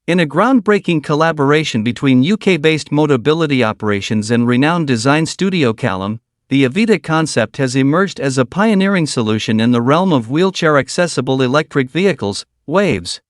In a groundbreaking collaboration between UK-based Motability Operations and renowned design studio Callum, the Evita concept has emerged as a pioneering solution in the realm of wheelchair-accessible electric vehicles, WAVEs.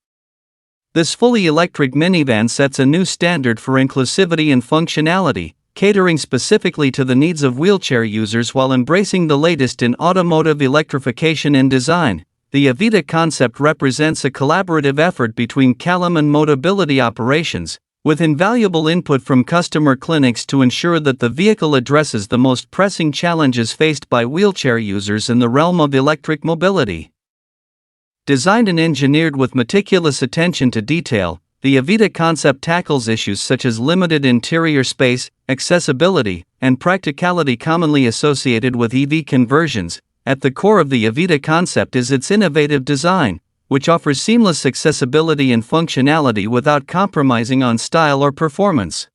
This fully electric minivan sets a new standard for inclusivity and functionality, catering specifically to the needs of wheelchair users while embracing the latest in automotive electrification and design. The Evita concept represents a collaborative effort between Callum and Motability Operations, with invaluable input from customer clinics to ensure that the vehicle addresses the most pressing challenges faced by wheelchair users in the realm of electric mobility. Designed and engineered with meticulous attention to detail, the Evita concept tackles issues such as limited interior space, accessibility, and practicality commonly associated with EV conversions. At the core of the Evita concept is its innovative design, which offers seamless accessibility and functionality without compromising on style or performance.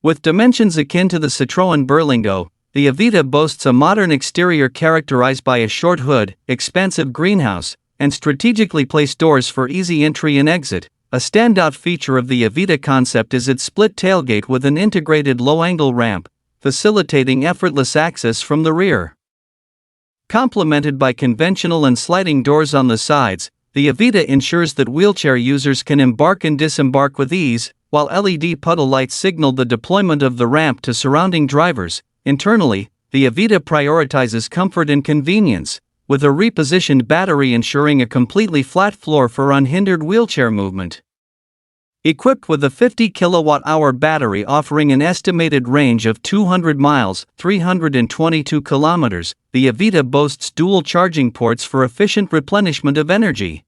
With dimensions akin to the Citroën Berlingo, the Evita boasts a modern exterior characterized by a short hood, expansive greenhouse, and strategically placed doors for easy entry and exit. A standout feature of the Evita concept is its split tailgate with an integrated low-angle ramp, facilitating effortless access from the rear. Complemented by conventional and sliding doors on the sides, the Evita ensures that wheelchair users can embark and disembark with ease, while LED puddle lights signal the deployment of the ramp to surrounding drivers. Internally, the Evita prioritizes comfort and convenience, with a repositioned battery ensuring a completely flat floor for unhindered wheelchair movement. Equipped with a 50 kWh battery offering an estimated range of 200 miles (322 kilometers), the Evita boasts dual charging ports for efficient replenishment of energy.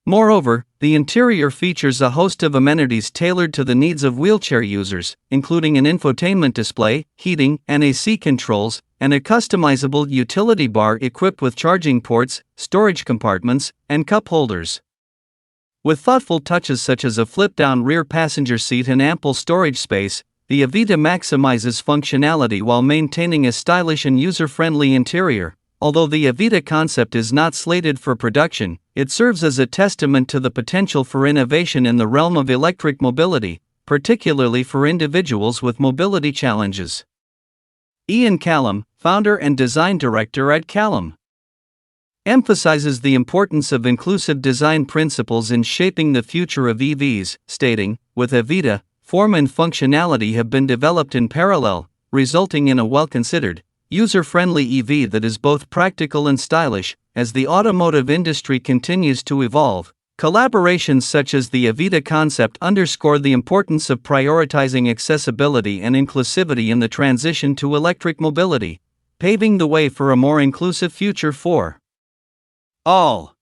Moreover, the interior features a host of amenities tailored to the needs of wheelchair users, including an infotainment display, heating and AC controls, and a customizable utility bar equipped with charging ports, storage compartments, and cup holders. With thoughtful touches such as a flip-down rear passenger seat and ample storage space, the Evita maximizes functionality while maintaining a stylish and user-friendly interior. Although the Evita concept is not slated for production, it serves as a testament to the potential for innovation in the realm of electric mobility, particularly for individuals with mobility challenges. Ian Callum, founder and design director at Callum, emphasizes the importance of inclusive design principles in shaping the future of EVs, stating, "With Evita, form and functionality have been developed in parallel, resulting in a well-considered, user-friendly EV that is both practical and stylish." As the automotive industry continues to evolve, collaborations such as the Evita concept underscore the importance of prioritizing accessibility and inclusivity in the transition to electric mobility, paving the way for a more inclusive future for all.